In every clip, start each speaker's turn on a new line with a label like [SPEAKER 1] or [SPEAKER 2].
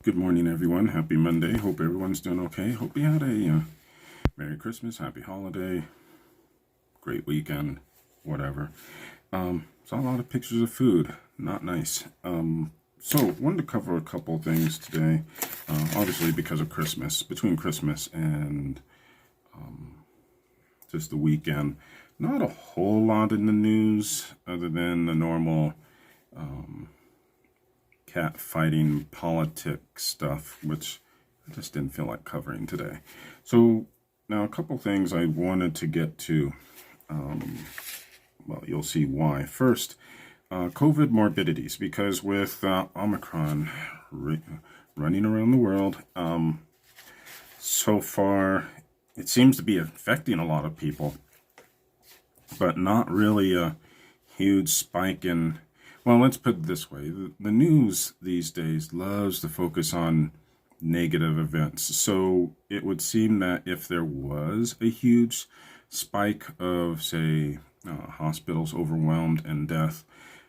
[SPEAKER 1] Good morning, everyone. Happy Monday. Hope everyone's doing okay. Hope you had a Merry Christmas, Happy Holiday, great weekend, whatever. Saw a lot of pictures of food. Not nice. So, wanted to cover a couple things today. Obviously, because of Christmas, between Christmas and just the weekend, not a whole lot in the news other than the normal cat fighting politics stuff, which I just didn't feel like covering today. So now a couple things I wanted to get to. Well, you'll see why. First, COVID morbidities, because with Omicron running around the world, so far it seems to be affecting a lot of people, but not really a huge spike in. Well, let's put it this way. The news these days loves to focus on negative events. So it would seem that if there was a huge spike of, say, hospitals overwhelmed and death,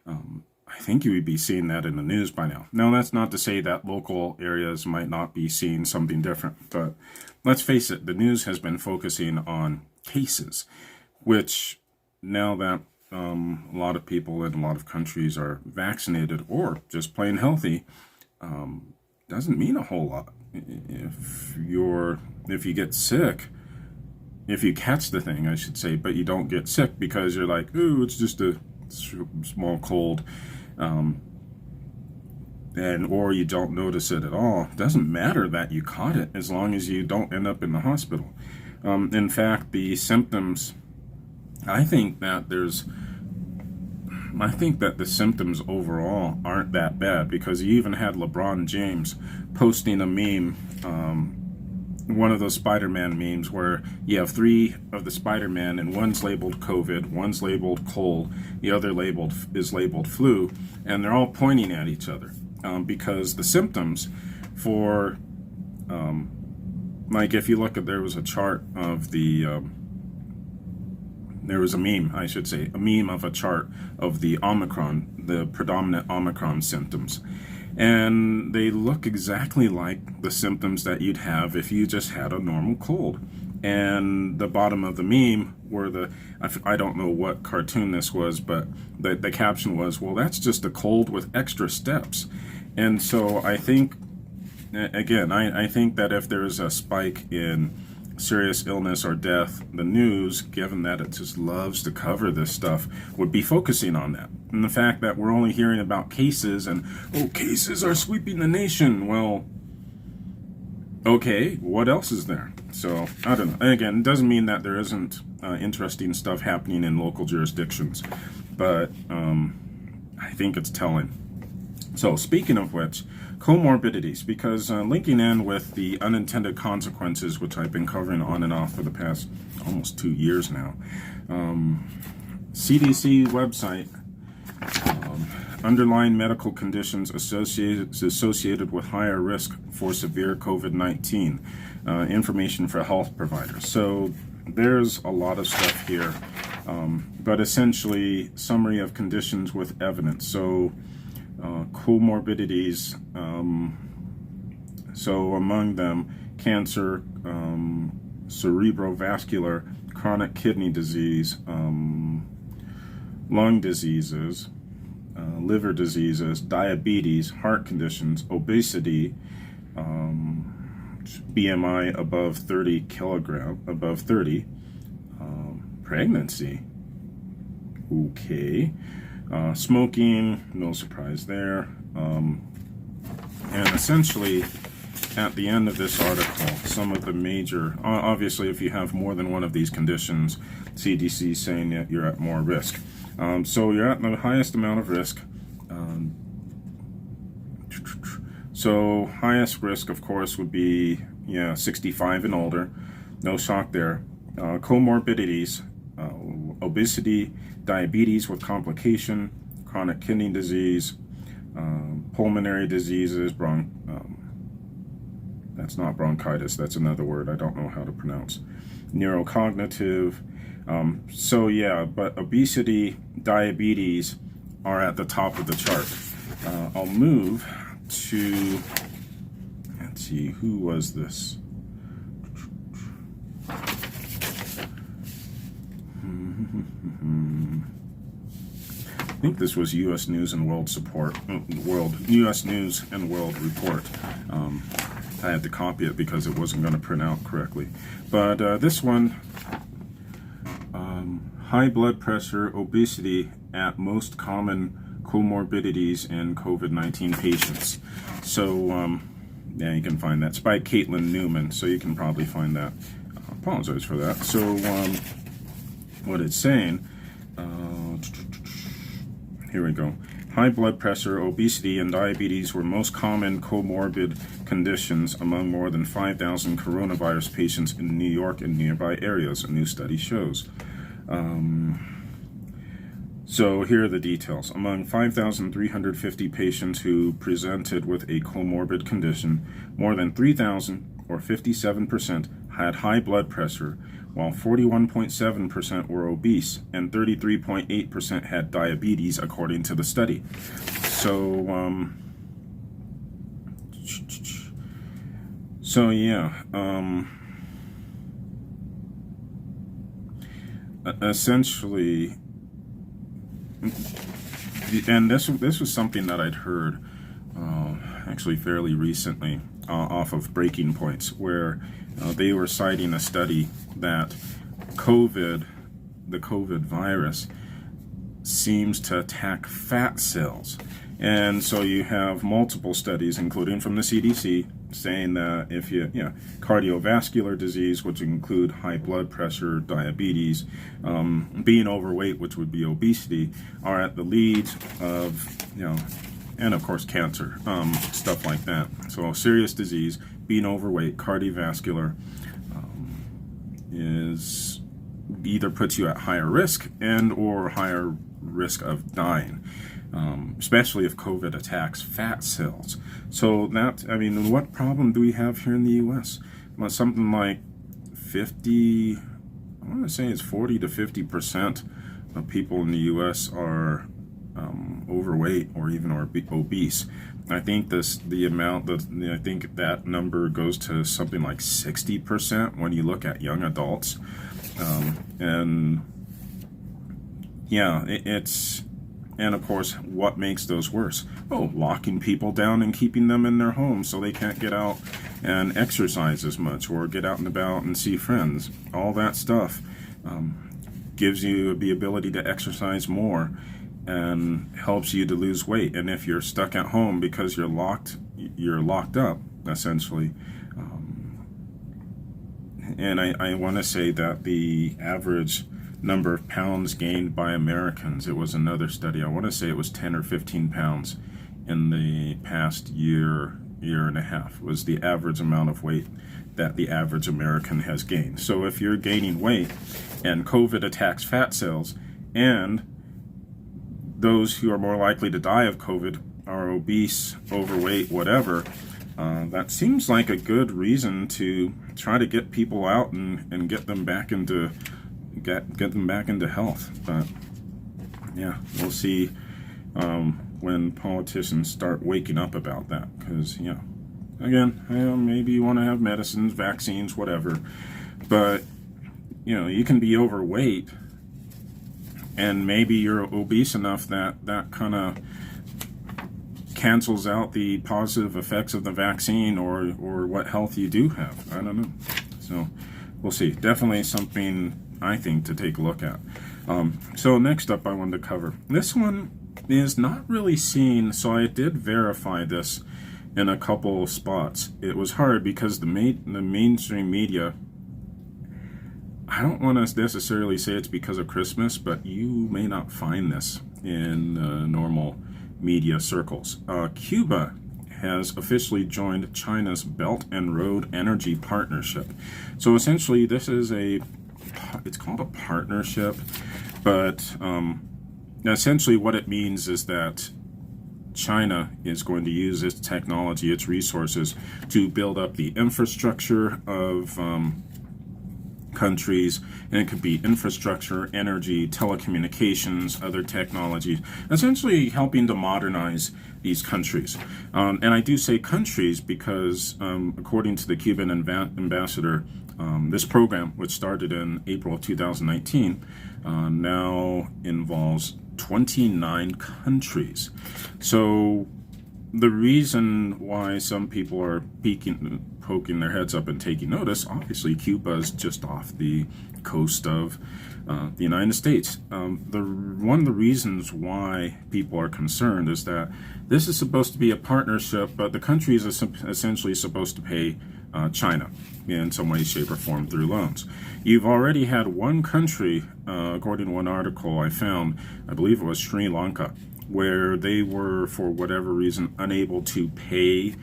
[SPEAKER 1] I think you would be seeing that in the news by now. Now, that's not to say that local areas might not be seeing something different, but let's face it, the news has been focusing on cases, which now that a lot of people in a lot of countries are vaccinated or just plain healthy, doesn't mean a whole lot. If you get sick, if you catch the thing, I should say, but you don't get sick because you're like, ooh, it's just a small cold, or you don't notice it at all. It doesn't matter that you caught it as long as you don't end up in the hospital. In fact, the symptoms, I think that the symptoms overall aren't that bad, because you even had LeBron James posting a meme, one of those Spider-Man memes where you have three of the Spider-Man and one's labeled COVID, one's labeled cold, the other is labeled flu, and they're all pointing at each other, because the symptoms for, like if you look at, there was a chart of the, there was a meme, I should say, a meme of a chart of the Omicron, the predominant Omicron symptoms. And they look exactly like the symptoms that you'd have if you just had a normal cold. And the bottom of the meme were I don't know what cartoon this was, but the caption was, well, that's just a cold with extra steps. And so I think, again, I think that if there's a spike in serious illness or death, the news, given that it just loves to cover this stuff, would be focusing on that. And the fact that we're only hearing about cases and, oh, cases are sweeping the nation. Well, okay, what else is there? So, I don't know. And again, it doesn't mean that there isn't interesting stuff happening in local jurisdictions, but I think it's telling. So, speaking of which, comorbidities, because linking in with the unintended consequences, which I've been covering on and off for the past almost 2 years now. CDC website, underlying medical conditions associated with higher risk for severe COVID-19, information for health providers. So there's a lot of stuff here, but essentially summary of conditions with evidence. So comorbidities, so among them, cancer, cerebrovascular, chronic kidney disease, lung diseases, liver diseases, diabetes, heart conditions, obesity, BMI above 30 pregnancy, okay, smoking, no surprise there, and essentially at the end of this article, some of the major, obviously if you have more than one of these conditions, CDC is saying that you're at more risk. So you're at the highest amount of risk. So highest risk, of course, would be 65 and older. No shock there. Comorbidities, obesity, diabetes with complication, chronic kidney disease, pulmonary diseases, that's not bronchitis, that's another word I don't know how to pronounce, neurocognitive. So yeah, but obesity, diabetes are at the top of the chart. I'll move to let's see, who was this? I think this was U.S. News and World U.S. News and World Report. I had to copy it because it wasn't going to print out correctly. But this one, high blood pressure, obesity at most common comorbidities in COVID-19 patients. So, yeah, you can find that. It's by Caitlin Newman, so you can probably find that. I apologize for that. So, what it's saying, here we go. High blood pressure, obesity, and diabetes were most common comorbid conditions among more than 5,000 coronavirus patients in New York and nearby areas, a new study shows. So here are the details. Among 5,350 patients who presented with a comorbid condition, more than 3,000, or 57%, had high blood pressure, while 41.7% were obese and 33.8% had diabetes, according to the study. So yeah, essentially, and this was something that I'd heard actually fairly recently off of Breaking Points, where they were citing a study that the COVID virus seems to attack fat cells. And so you have multiple studies, including from the CDC, saying that if cardiovascular disease, which include high blood pressure, diabetes, being overweight, which would be obesity, are at the lead of, and of course cancer, stuff like that. So serious disease, being overweight, cardiovascular, is either puts you at higher risk and or higher risk of dying. Especially if COVID attacks fat cells. So that, what problem do we have here in the U.S.? Well, something like 40 to 50% of people in the U.S. are overweight or even obese. I think I think that number goes to something like 60% when you look at young adults. And of course, what makes those worse? Oh, locking people down and keeping them in their homes so they can't get out and exercise as much or get out and about and see friends. All that stuff gives you the ability to exercise more and helps you to lose weight. And if you're stuck at home because you're locked up, essentially. And I want to say that the average number of pounds gained by Americans, it was another study, I want to say it was 10 or 15 pounds in the past year and a half was the average amount of weight that the average American has gained. So if you're gaining weight and COVID attacks fat cells, and those who are more likely to die of COVID are obese, overweight, whatever, that seems like a good reason to try to get people out and get them back into health. But yeah, we'll see when politicians start waking up about that, because again, maybe you want to have medicines, vaccines, whatever, but you can be overweight and maybe you're obese enough that kind of cancels out the positive effects of the vaccine or what health you do have. I don't know. So we'll see. Definitely something I think to take a look at. So next up I wanted to cover. This one is not really seen, so I did verify this in a couple of spots. It was hard because the mainstream media, I don't want to necessarily say it's because of Christmas, but you may not find this in normal media circles. Cuba has officially joined China's Belt and Road Energy Partnership. So essentially this is it's called a partnership, but essentially what it means is that China is going to use its technology, its resources, to build up the infrastructure of countries, and it could be infrastructure, energy, telecommunications, other technologies, essentially helping to modernize these countries. And I do say countries because, according to the Cuban ambassador, this program, which started in April of 2019, now involves 29 countries. So the reason why some people are poking their heads up and taking notice, obviously Cuba is just off the coast of the United States. One of the reasons why people are concerned is that this is supposed to be a partnership, but the country is essentially supposed to pay China in some way, shape, or form through loans. You've already had one country, according to one article I found, I believe it was Sri Lanka, where they were, for whatever reason, unable to pay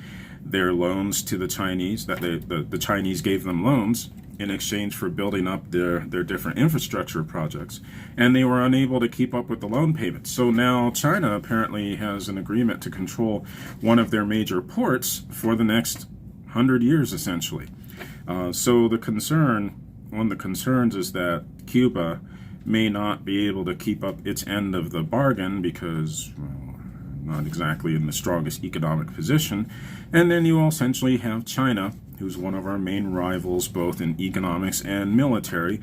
[SPEAKER 1] their loans to the Chinese, that the Chinese gave them loans in exchange for building up their different infrastructure projects, and they were unable to keep up with the loan payments. So now China apparently has an agreement to control one of their major ports for the next 100 years, essentially. So one of the concerns is that Cuba may not be able to keep up its end of the bargain because, well, not exactly in the strongest economic position. And then you essentially have China, who's one of our main rivals both in economics and military,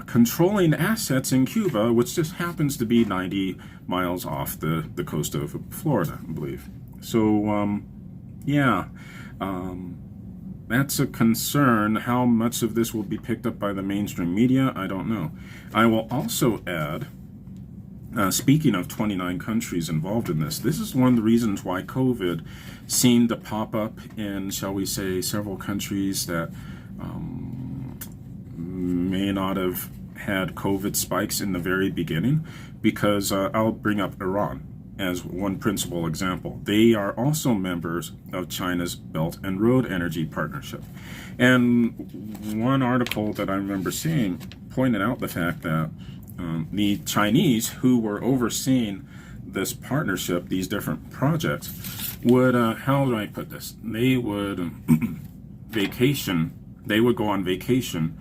[SPEAKER 1] controlling assets in Cuba, which just happens to be 90 miles off the coast of Florida, I believe. So, that's a concern. How much of this will be picked up by the mainstream media, I don't know. I will also add, speaking of 29 countries involved in this is one of the reasons why COVID seemed to pop up in, shall we say, several countries that may not have had COVID spikes in the very beginning, because I'll bring up Iran as one principal example. They are also members of China's Belt and Road Energy Partnership. And one article that I remember seeing pointed out the fact that the Chinese, who were overseeing this partnership, these different projects, would, how do I put this? They would they would go on vacation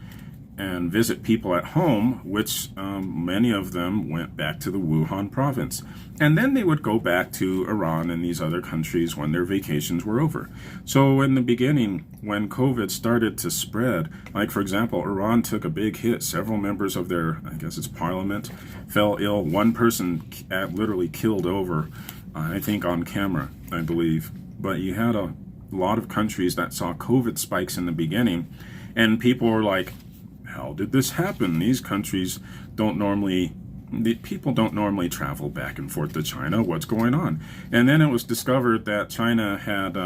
[SPEAKER 1] and visit people at home, which many of them went back to the Wuhan province. And then they would go back to Iran and these other countries when their vacations were over. So in the beginning, when COVID started to spread, like for example, Iran took a big hit. Several members of their, I guess it's parliament, fell ill. One person literally killed over, I think on camera, I believe. But you had a lot of countries that saw COVID spikes in the beginning, and people were like, how did this happen? These countries people don't normally travel back and forth to China. What's going on? And then it was discovered that China had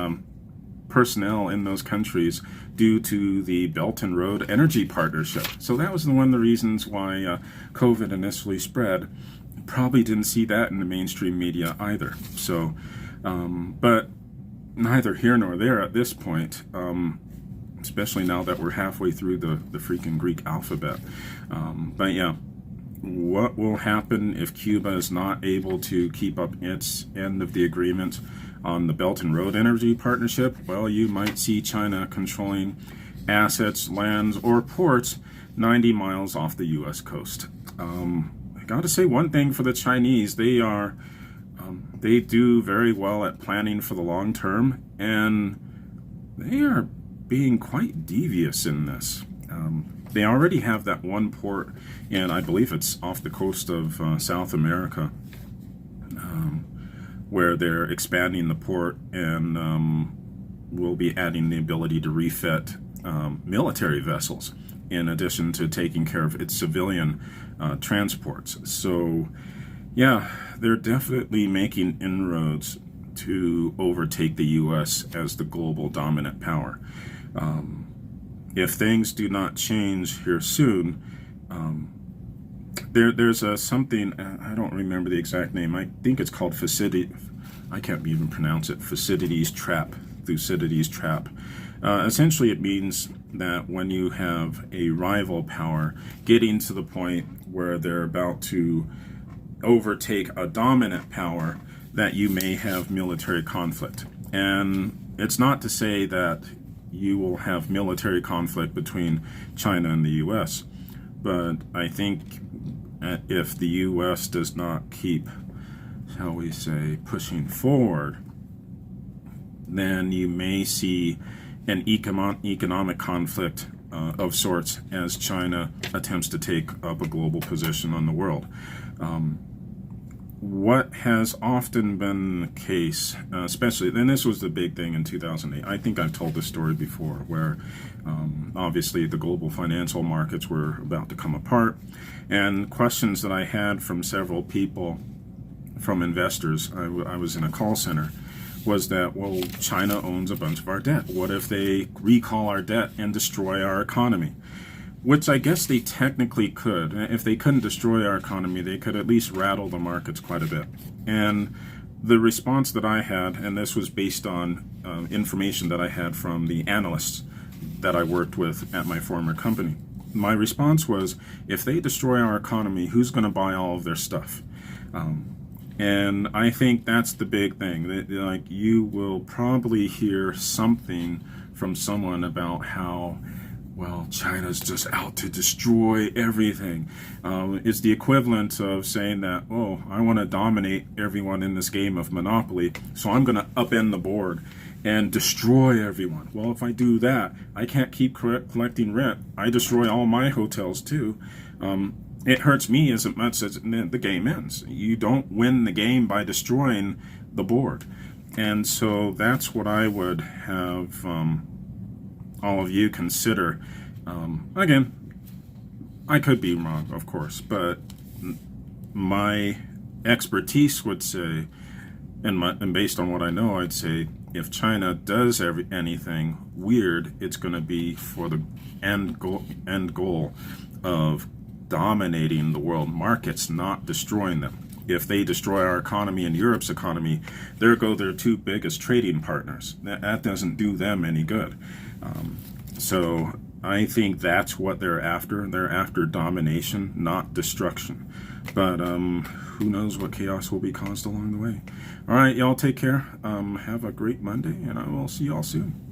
[SPEAKER 1] personnel in those countries due to the Belt and Road Energy Partnership. So that was one of the reasons why COVID initially spread. Probably didn't see that in the mainstream media either. So, but neither here nor there at this point. Especially now that we're halfway through the freaking Greek alphabet. But yeah, what will happen if Cuba is not able to keep up its end of the agreement on the Belt and Road Energy Partnership? Well, you might see China controlling assets, lands, or ports 90 miles off the U.S. coast. I got to say one thing for the Chinese, they do very well at planning for the long term, and they are being quite devious in this. They already have that one port, and I believe it's off the coast of South America, where they're expanding the port and will be adding the ability to refit military vessels, in addition to taking care of its civilian transports. So, yeah, they're definitely making inroads to overtake the U.S. as the global dominant power. If things do not change here soon, there's something, I don't remember the exact name, I think it's called I can't even pronounce it, Thucydides trap. Essentially it means that when you have a rival power getting to the point where they're about to overtake a dominant power, that you may have military conflict. And it's not to say that you will have military conflict between China and the U.S., but I think if the U.S. does not keep shall we say, pushing forward, then you may see an economic conflict of sorts as China attempts to take up a global position on the world. What has often been the case, especially, and this was the big thing in 2008, I think I've told this story before, where obviously the global financial markets were about to come apart, and questions that I had from several people, from investors, I was in a call center, was that, well, China owns a bunch of our debt. What if they recall our debt and destroy our economy? Which I guess they technically could. If they couldn't destroy our economy, they could at least rattle the markets quite a bit. And the response that I had, and this was based on information that I had from the analysts that I worked with at my former company, my response was, if they destroy our economy, who's going to buy all of their stuff? And I think that's the big thing. Like, you will probably hear something from someone about how, well, China's just out to destroy everything. It's the equivalent of saying that, oh, I want to dominate everyone in this game of Monopoly, so I'm going to upend the board and destroy everyone. Well, if I do that, I can't keep collecting rent. I destroy all my hotels too. It hurts me as much as the game ends. You don't win the game by destroying the board. And so that's what I would have all of you consider. Again, I could be wrong, of course, but my expertise would say, and based on what I know, I'd say if China does anything weird, it's going to be for the end goal of dominating the world markets, not destroying them. If they destroy our economy and Europe's economy, there go their two biggest trading partners. That doesn't do them any good. So I think that's what they're after. They're after domination, not destruction. But who knows what chaos will be caused along the way. All right, y'all take care. Have a great Monday, and I will see y'all soon.